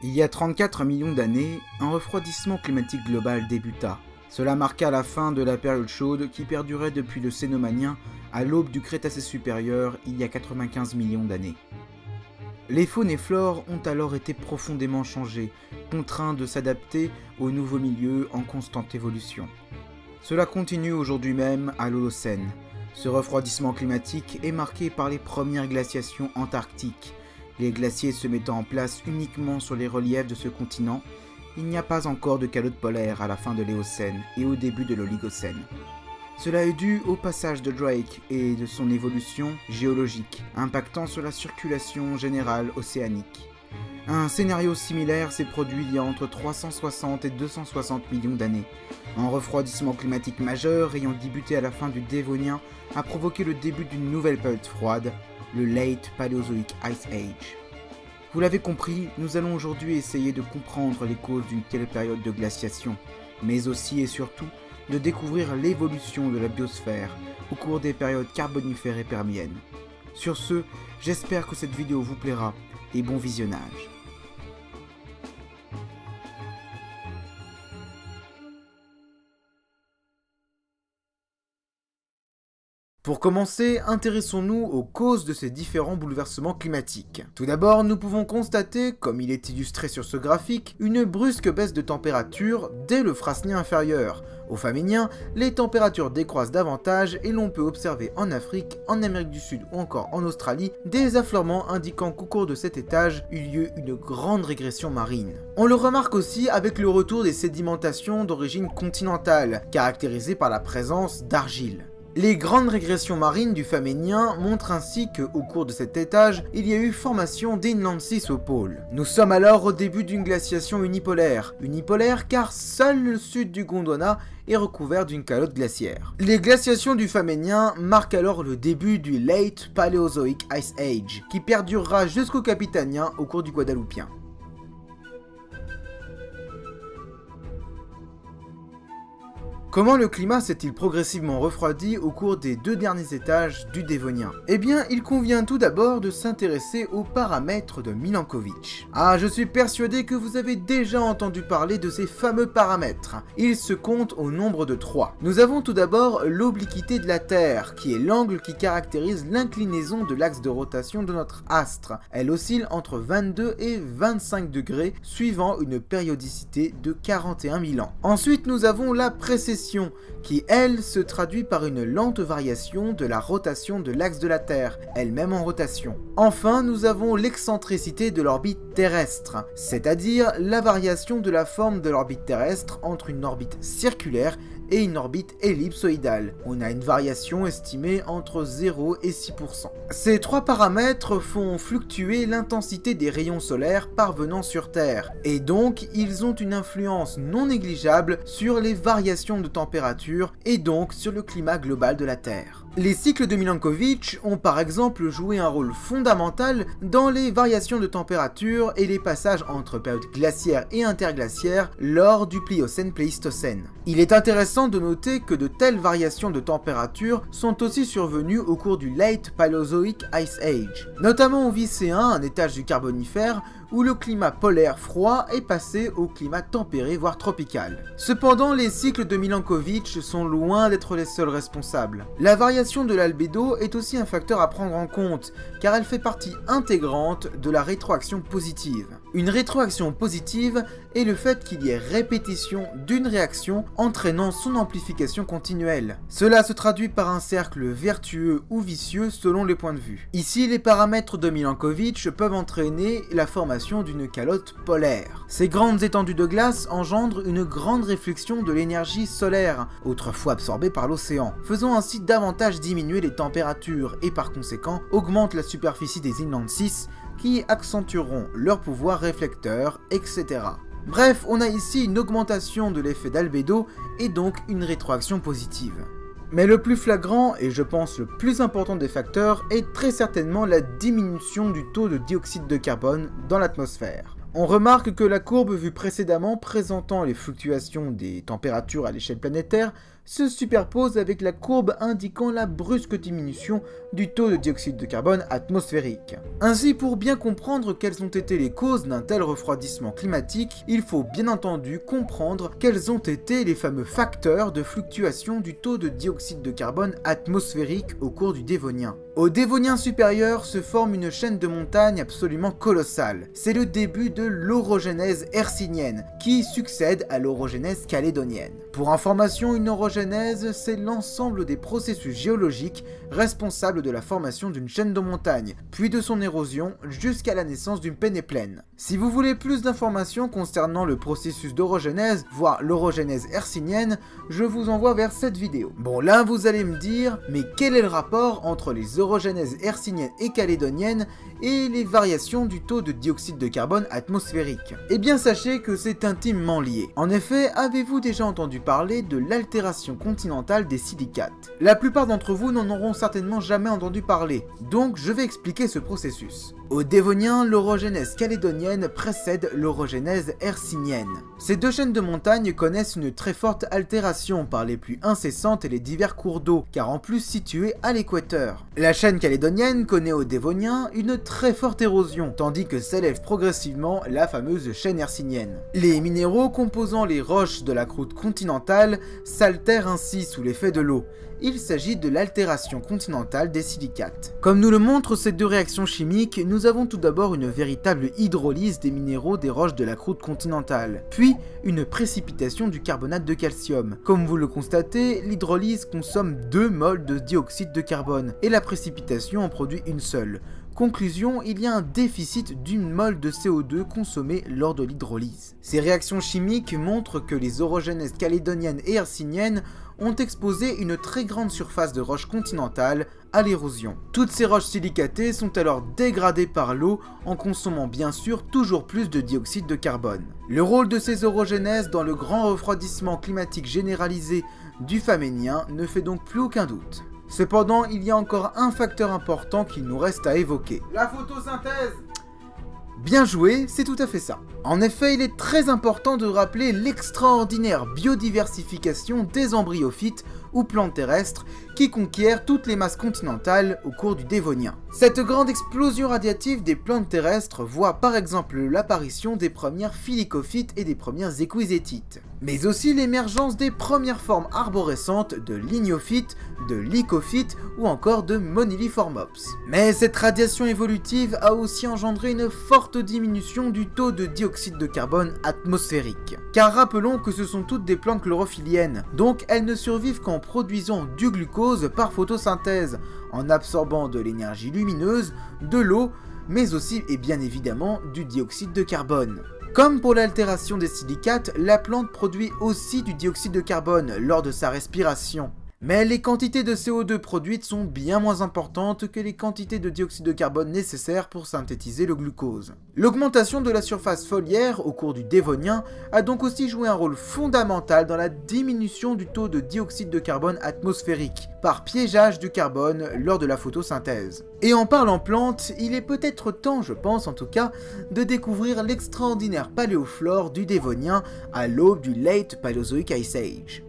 Il y a 34 millions d'années, un refroidissement climatique global débuta. Cela marqua la fin de la période chaude qui perdurait depuis le Cénomanien à l'aube du Crétacé supérieur il y a 95 millions d'années. Les faunes et flores ont alors été profondément changées, contraints de s'adapter aux nouveaux milieux en constante évolution. Cela continue aujourd'hui même à l'Holocène. Ce refroidissement climatique est marqué par les premières glaciations antarctiques. Les glaciers se mettant en place uniquement sur les reliefs de ce continent, il n'y a pas encore de calotte polaire à la fin de l'Éocène et au début de l'Oligocène. Cela est dû au passage de Drake et de son évolution géologique, impactant sur la circulation générale océanique. Un scénario similaire s'est produit il y a entre 360 et 260 millions d'années. Un refroidissement climatique majeur ayant débuté à la fin du Dévonien a provoqué le début d'une nouvelle période froide, le Late Paleozoic Ice Age. Vous l'avez compris, nous allons aujourd'hui essayer de comprendre les causes d'une telle période de glaciation, mais aussi et surtout de découvrir l'évolution de la biosphère au cours des périodes carbonifères et permiennes. Sur ce, j'espère que cette vidéo vous plaira et bon visionnage. Pour commencer, intéressons-nous aux causes de ces différents bouleversements climatiques. Tout d'abord, nous pouvons constater, comme il est illustré sur ce graphique, une brusque baisse de température dès le Frasnien inférieur. Au Faménien, les températures décroissent davantage et l'on peut observer en Afrique, en Amérique du Sud ou encore en Australie, des affleurements indiquant qu'au cours de cet étage eut lieu une grande régression marine. On le remarque aussi avec le retour des sédimentations d'origine continentale, caractérisées par la présence d'argile. Les grandes régressions marines du Faménien montrent ainsi qu'au cours de cet étage, il y a eu formation d'Inland 6 au pôle. Nous sommes alors au début d'une glaciation unipolaire. Unipolaire car seul le sud du Gondwana est recouvert d'une calotte glaciaire. Les glaciations du Faménien marquent alors le début du Late Paleozoic Ice Age, qui perdurera jusqu'au Capitanien au cours du Guadeloupien. Comment le climat s'est-il progressivement refroidi au cours des deux derniers étages du Dévonien? Eh bien, il convient tout d'abord de s'intéresser aux paramètres de Milankovitch. Ah, je suis persuadé que vous avez déjà entendu parler de ces fameux paramètres. Ils se comptent au nombre de 3. Nous avons tout d'abord l'obliquité de la Terre, qui est l'angle qui caractérise l'inclinaison de l'axe de rotation de notre astre. Elle oscille entre 22 et 25 degrés, suivant une périodicité de 41 000 ans. Ensuite, nous avons la précession, qui, elle, se traduit par une lente variation de la rotation de l'axe de la Terre, elle-même en rotation. Enfin, nous avons l'excentricité de l'orbite terrestre, c'est-à-dire la variation de la forme de l'orbite terrestre entre une orbite circulaire et une orbite ellipsoïdale. On a une variation estimée entre 0 et 6%. Ces trois paramètres font fluctuer l'intensité des rayons solaires parvenant sur Terre, et donc ils ont une influence non négligeable sur les variations de température et donc sur le climat global de la Terre. Les cycles de Milankovitch ont par exemple joué un rôle fondamental dans les variations de température et les passages entre périodes glaciaires et interglaciaires lors du Pliocène-Pléistocène. Il est intéressant de noter que de telles variations de température sont aussi survenues au cours du Late Paleozoic Ice Age, notamment au Vicéen, un étage du Carbonifère, où le climat polaire froid est passé au climat tempéré voire tropical. Cependant, les cycles de Milankovitch sont loin d'être les seuls responsables. La variation de l'albédo est aussi un facteur à prendre en compte, car elle fait partie intégrante de la rétroaction positive. Une rétroaction positive est le fait qu'il y ait répétition d'une réaction entraînant son amplification continuelle. Cela se traduit par un cercle vertueux ou vicieux selon les points de vue. Ici, les paramètres de Milankovitch peuvent entraîner la formation d'une calotte polaire. Ces grandes étendues de glace engendrent une grande réflexion de l'énergie solaire, autrefois absorbée par l'océan, faisant ainsi davantage diminuer les températures et par conséquent augmente la superficie des Inland 6 qui accentueront leur pouvoir réflecteur, etc. Bref, on a ici une augmentation de l'effet d'albédo et donc une rétroaction positive. Mais le plus flagrant, et je pense le plus important des facteurs, est très certainement la diminution du taux de dioxyde de carbone dans l'atmosphère. On remarque que la courbe vue précédemment présentant les fluctuations des températures à l'échelle planétaire se superpose avec la courbe indiquant la brusque diminution du taux de dioxyde de carbone atmosphérique. Ainsi, pour bien comprendre quelles ont été les causes d'un tel refroidissement climatique, il faut bien entendu comprendre quels ont été les fameux facteurs de fluctuation du taux de dioxyde de carbone atmosphérique au cours du Dévonien. Au Dévonien supérieur se forme une chaîne de montagnes absolument colossale. C'est le début de l'orogenèse hercynienne, qui succède à l'orogenèse calédonienne. Pour information, une orogenèse, c'est l'ensemble des processus géologiques responsables de la formation d'une chaîne de montagnes, puis de son érosion jusqu'à la naissance d'une pénéplaine. Si vous voulez plus d'informations concernant le processus d'orogenèse, voire l'orogenèse hercynienne, je vous envoie vers cette vidéo. Bon, là vous allez me dire, mais quel est le rapport entre les orogenèses hercyniennes et calédoniennes et les variations du taux de dioxyde de carbone atmosphérique? Eh bien sachez que c'est intimement lié. En effet, avez-vous déjà entendu parler de l'altération continentale des silicates? La plupart d'entre vous n'en auront certainement jamais entendu parler, donc je vais expliquer ce processus. Au Dévonien, l'orogenèse calédonienne précède l'orogenèse hercynienne. Ces deux chaînes de montagnes connaissent une très forte altération par les pluies incessantes et les divers cours d'eau, car en plus situées à l'équateur. La chaîne calédonienne connaît au Dévonien une très forte érosion, tandis que s'élève progressivement la fameuse chaîne hercynienne. Les minéraux composant les roches de la croûte continentale s'altèrent ainsi sous l'effet de l'eau. Il s'agit de l'altération continentale des silicates. Comme nous le montrent ces deux réactions chimiques, nous avons tout d'abord une véritable hydrolyse des minéraux des roches de la croûte continentale, puis une précipitation du carbonate de calcium. Comme vous le constatez, l'hydrolyse consomme 2 moles de dioxyde de carbone, et la précipitation en produit une seule. Conclusion, il y a un déficit d'une mole de CO2 consommé lors de l'hydrolyse. Ces réactions chimiques montrent que les orogenèses calédoniennes et hercyniennes ont exposé une très grande surface de roches continentales à l'érosion. Toutes ces roches silicatées sont alors dégradées par l'eau en consommant bien sûr toujours plus de dioxyde de carbone. Le rôle de ces orogenèses dans le grand refroidissement climatique généralisé du Faménien ne fait donc plus aucun doute. Cependant, il y a encore un facteur important qu'il nous reste à évoquer. La photosynthèse! Bien joué, c'est tout à fait ça. En effet, il est très important de rappeler l'extraordinaire biodiversification des embryophytes ou plantes terrestres qui conquièrent toutes les masses continentales au cours du Dévonien. Cette grande explosion radiative des plantes terrestres voit par exemple l'apparition des premières filicophytes et des premières équisétites, mais aussi l'émergence des premières formes arborescentes de lignophytes, de lycophytes ou encore de moniliformops. Mais cette radiation évolutive a aussi engendré une forte diminution du taux de dioxyde de carbone atmosphérique. Car rappelons que ce sont toutes des plantes chlorophylliennes, donc elles ne survivent qu'en produisant du glucose par photosynthèse, en absorbant de l'énergie lumineuse, de l'eau, mais aussi et bien évidemment du dioxyde de carbone. Comme pour l'altération des silicates, la plante produit aussi du dioxyde de carbone lors de sa respiration. Mais les quantités de CO2 produites sont bien moins importantes que les quantités de dioxyde de carbone nécessaires pour synthétiser le glucose. L'augmentation de la surface foliaire au cours du Dévonien a donc aussi joué un rôle fondamental dans la diminution du taux de dioxyde de carbone atmosphérique, par piégeage du carbone lors de la photosynthèse. Et en parlant plantes, il est peut-être temps, je pense en tout cas, de découvrir l'extraordinaire paléoflore du Dévonien à l'aube du Late Paleozoic Ice Age.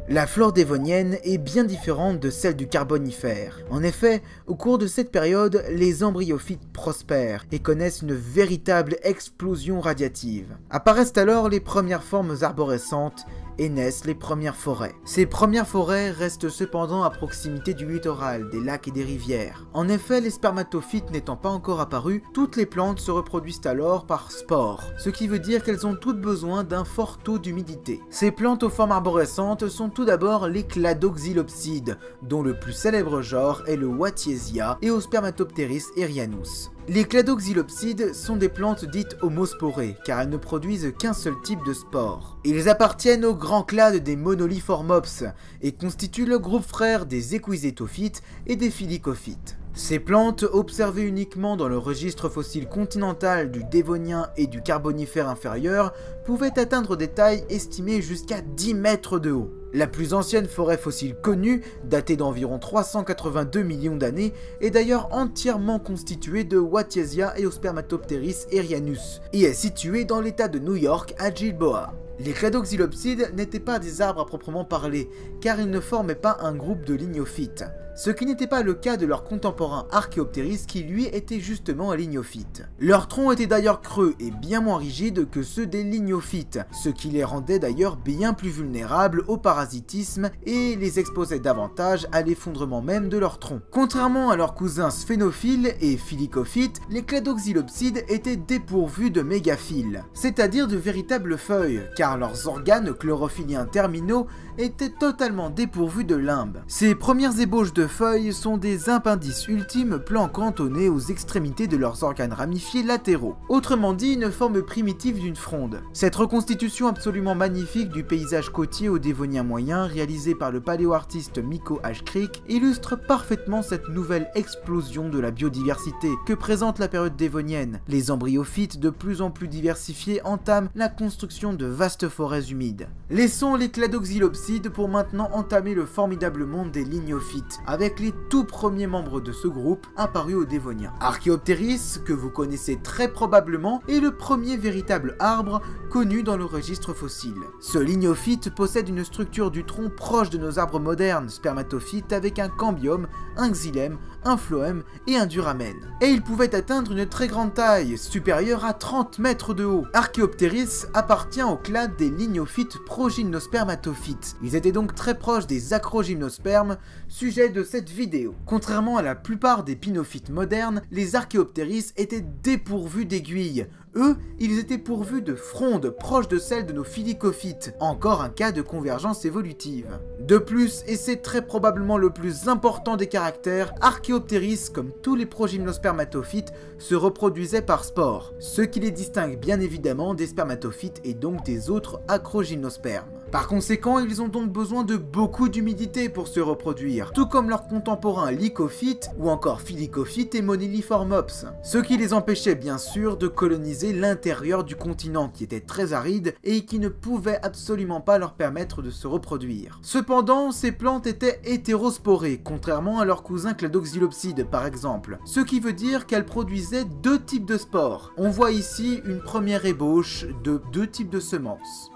La flore dévonienne est bien différente de celle du Carbonifère. En effet, au cours de cette période, les embryophytes prospèrent et connaissent une véritable explosion radiative. Apparaissent alors les premières formes arborescentes et naissent les premières forêts. Ces premières forêts restent cependant à proximité du littoral, des lacs et des rivières. En effet, les spermatophytes n'étant pas encore apparus, toutes les plantes se reproduisent alors par spores, ce qui veut dire qu'elles ont toutes besoin d'un fort taux d'humidité. Ces plantes aux formes arborescentes sont tout d'abord les cladoxylopsides, dont le plus célèbre genre est le Watiesia et Spermatopteris erianus. Les cladoxylopsides sont des plantes dites homosporées, car elles ne produisent qu'un seul type de spore. Ils appartiennent au grand clade des monoliformops et constituent le groupe frère des équisétophytes et des filicophytes. Ces plantes, observées uniquement dans le registre fossile continental du Dévonien et du Carbonifère inférieur, pouvaient atteindre des tailles estimées jusqu'à 10 mètres de haut. La plus ancienne forêt fossile connue, datée d'environ 382 millions d'années, est d'ailleurs entièrement constituée de Watiesia et Spermatopteris erianus, et est située dans l'état de New York à Gilboa. Les cladoxylopsides n'étaient pas des arbres à proprement parler, car ils ne formaient pas un groupe de lignophytes, ce qui n'était pas le cas de leur contemporain Archaeopteris qui lui était justement un lignophyte. Leurs troncs étaient d'ailleurs creux et bien moins rigides que ceux des lignophytes, ce qui les rendait d'ailleurs bien plus vulnérables au parasitisme et les exposait davantage à l'effondrement même de leurs troncs. Contrairement à leurs cousins sphénophiles et philicophytes, les cladoxylopsides étaient dépourvus de mégaphiles, c'est-à-dire de véritables feuilles, car leurs organes chlorophylliens terminaux étaient totalement dépourvus de limbe. Ces premières ébauches de feuilles sont des appendices ultimes plans cantonnés aux extrémités de leurs organes ramifiés latéraux. Autrement dit, une forme primitive d'une fronde. Cette reconstitution absolument magnifique du paysage côtier au Dévonien moyen, réalisée par le paléoartiste Mikko H. Crick, illustre parfaitement cette nouvelle explosion de la biodiversité que présente la période dévonienne. Les embryophytes de plus en plus diversifiés entament la construction de vastes forêts humides. Laissons les cladoxylopsides pour maintenant entamer le formidable monde des lignophytes, avec les tout premiers membres de ce groupe apparus au Dévonien. Archaeopteris, que vous connaissez très probablement, est le premier véritable arbre connu dans le registre fossile. Ce lignophyte possède une structure du tronc proche de nos arbres modernes spermatophytes avec un cambium, un xylème, un phloème et un duramen. Et il pouvait atteindre une très grande taille, supérieure à 30 mètres de haut. Archaeopteris appartient au clade des lignophytes progymnospermatophytes. Ils étaient donc très proches des acrogymnospermes, sujet de cette vidéo. Contrairement à la plupart des pinophytes modernes, les Archaeopteris étaient dépourvus d'aiguilles. Eux, ils étaient pourvus de frondes proches de celles de nos philicophytes, encore un cas de convergence évolutive. De plus, et c'est très probablement le plus important des caractères, Archaeopteris, comme tous les progymnospermatophytes, se reproduisaient par spores, ce qui les distingue bien évidemment des spermatophytes et donc des autres acrogymnospermes. Par conséquent, ils ont donc besoin de beaucoup d'humidité pour se reproduire, tout comme leurs contemporains lycophytes ou encore philicophytes et moniliformops, ce qui les empêchait bien sûr de coloniser l'intérieur du continent qui était très aride et qui ne pouvait absolument pas leur permettre de se reproduire. Cependant, ces plantes étaient hétérosporées, contrairement à leurs cousins cladoxylopsides par exemple, ce qui veut dire qu'elles produisaient deux types de spores. On voit ici une première ébauche de deux types de semences.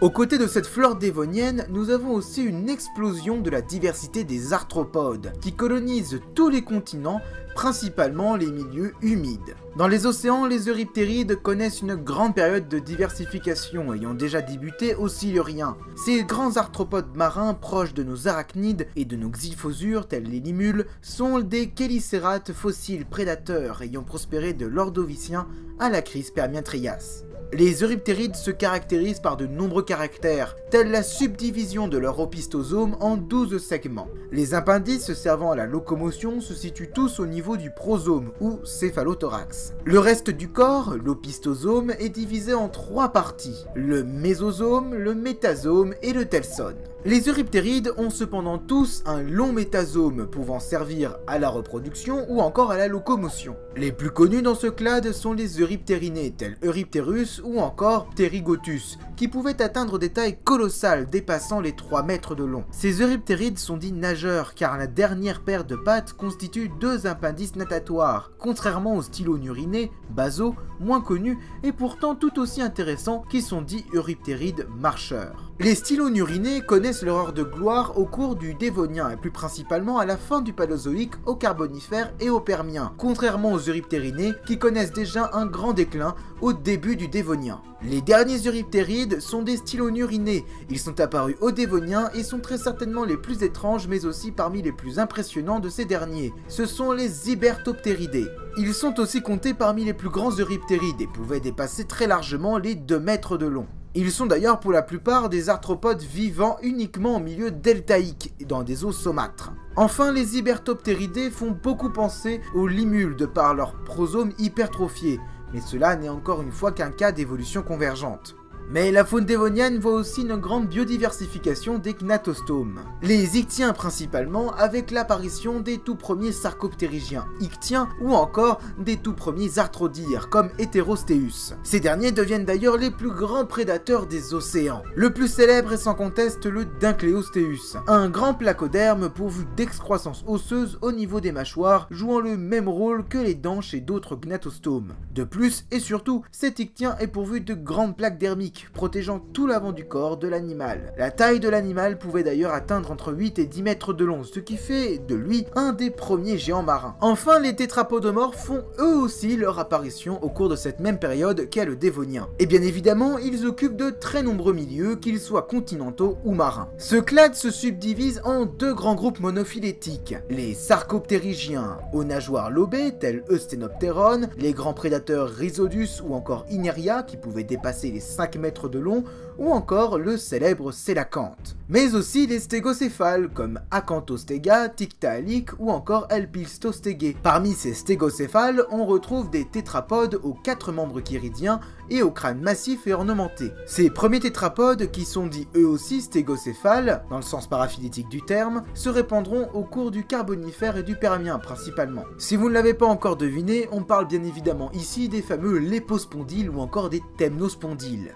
Aux côtés de cette flore dévonienne, nous avons aussi une explosion de la diversité des arthropodes, qui colonisent tous les continents, principalement les milieux humides. Dans les océans, les euryptérides connaissent une grande période de diversification, ayant déjà débuté au Silurien. Ces grands arthropodes marins proches de nos arachnides et de nos xylphosures, tels les limules, sont des chélicérates fossiles prédateurs ayant prospéré de l'Ordovicien à la crise Permien-Trias. Les euryptérides se caractérisent par de nombreux caractères, tels la subdivision de leur opistosome en 12 segments. Les appendices servant à la locomotion se situent tous au niveau du prosome ou céphalothorax. Le reste du corps, l'opistosome, est divisé en 3 parties, le mésosome, le métasome et le telsone. Les euryptérides ont cependant tous un long métasome pouvant servir à la reproduction ou encore à la locomotion. Les plus connus dans ce clade sont les euryptérinés tels Eurypterus ou encore Pterigotus, qui pouvaient atteindre des tailles colossales dépassant les 3 mètres de long. Ces euryptérides sont dits nageurs car la dernière paire de pattes constitue 2 appendices natatoires, contrairement aux stylonurinés, basaux, moins connus et pourtant tout aussi intéressants qui sont dits euryptérides marcheurs. Les stylonurinés connaissent leur heure de gloire au cours du Dévonien et plus principalement à la fin du Paléozoïque, au Carbonifère et au Permien, contrairement aux euryptérinés qui connaissent déjà un grand déclin au début du Dévonien. Les derniers euryptérides sont des stylonurinés, ils sont apparus au Dévonien et sont très certainement les plus étranges mais aussi parmi les plus impressionnants de ces derniers. Ce sont les Hybertoptéridés. Ils sont aussi comptés parmi les plus grands euryptérides et pouvaient dépasser très largement les 2 mètres de long. Ils sont d'ailleurs pour la plupart des arthropodes vivant uniquement en milieu deltaïque et dans des eaux saumâtres. Enfin, les Hybertoptéridés font beaucoup penser aux limules de par leur prosome hypertrophié, mais cela n'est encore une fois qu'un cas d'évolution convergente. Mais la faune dévonienne voit aussi une grande biodiversification des gnatostomes. Les ichtiens principalement, avec l'apparition des tout premiers sarcoptérygiens ichtiens ou encore des tout premiers arthrodires comme Heterostheus. Ces derniers deviennent d'ailleurs les plus grands prédateurs des océans. Le plus célèbre est sans conteste le Dincleostheus, un grand placoderme pourvu d'excroissance osseuse au niveau des mâchoires, jouant le même rôle que les dents chez d'autres gnatostomes. De plus et surtout, cet ichtien est pourvu de grandes plaques dermiques, protégeant tout l'avant du corps de l'animal. La taille de l'animal pouvait d'ailleurs atteindre entre 8 et 10 mètres de long, ce qui fait de lui un des premiers géants marins. Enfin, les tétrapodomorphes font eux aussi leur apparition au cours de cette même période qu'est le Dévonien. Et bien évidemment, ils occupent de très nombreux milieux, qu'ils soient continentaux ou marins. Ce clade se subdivise en deux grands groupes monophylétiques, les sarcoptérygiens aux nageoires lobées tels Eusthenopteron, les grands prédateurs Rhizodus ou encore Ineria qui pouvaient dépasser les 5 mètres de long, ou encore le célèbre Sélacanthe. Mais aussi les stégocéphales comme Acanthostega, Tiktaalik ou encore Elpistostégé. Parmi ces stégocéphales, on retrouve des tétrapodes aux 4 membres chiridiens et au crâne massif et ornementé. Ces premiers tétrapodes, qui sont dits eux aussi stégocéphales, dans le sens paraphylétique du terme, se répandront au cours du Carbonifère et du Permien principalement. Si vous ne l'avez pas encore deviné, on parle bien évidemment ici des fameux lépospondyles ou encore des temnospondyles.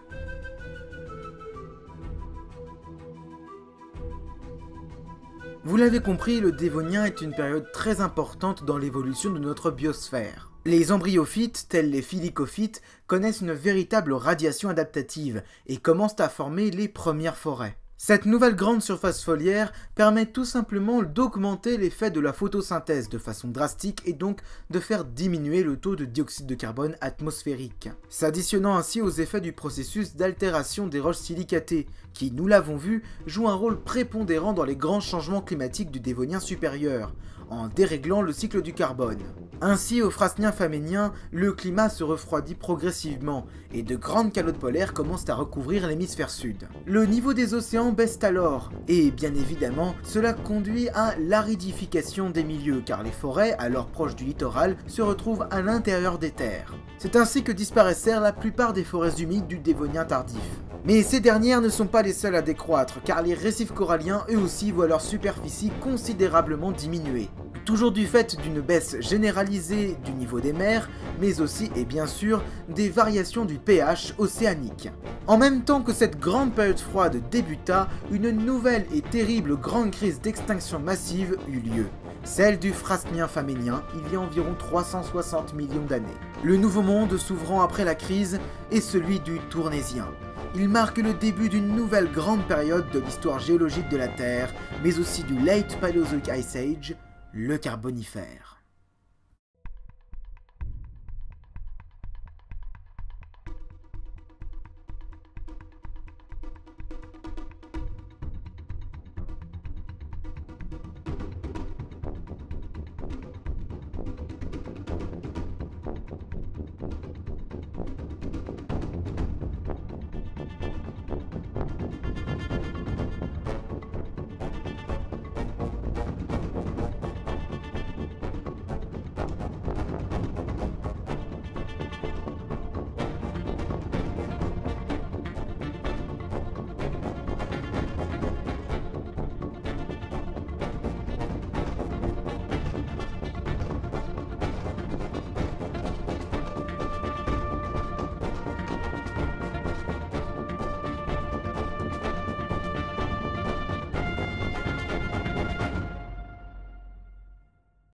Vous l'avez compris, le Dévonien est une période très importante dans l'évolution de notre biosphère. Les embryophytes, tels les filicophytes, connaissent une véritable radiation adaptative et commencent à former les premières forêts. Cette nouvelle grande surface foliaire permet tout simplement d'augmenter l'effet de la photosynthèse de façon drastique et donc de faire diminuer le taux de dioxyde de carbone atmosphérique, s'additionnant ainsi aux effets du processus d'altération des roches silicatées, qui, nous l'avons vu, joue un rôle prépondérant dans les grands changements climatiques du Dévonien supérieur, en déréglant le cycle du carbone. Ainsi, au Frasnien faménien, le climat se refroidit progressivement et de grandes calottes polaires commencent à recouvrir l'hémisphère sud. Le niveau des océans baisse alors et bien évidemment, cela conduit à l'aridification des milieux car les forêts, alors proches du littoral, se retrouvent à l'intérieur des terres. C'est ainsi que disparaissèrent la plupart des forêts humides du Dévonien tardif. Mais ces dernières ne sont pas les seules à décroître, car les récifs coralliens eux aussi voient leur superficie considérablement diminuer. Toujours du fait d'une baisse généralisée du niveau des mers, mais aussi et bien sûr des variations du pH océanique. En même temps que cette grande période froide débuta, une nouvelle et terrible grande crise d'extinction massive eut lieu. Celle du Frasnien faménien il y a environ 360 millions d'années. Le nouveau monde s'ouvrant après la crise est celui du Tournésien. Il marque le début d'une nouvelle grande période de l'histoire géologique de la Terre, mais aussi du Late Paleozoic Ice Age, le Carbonifère.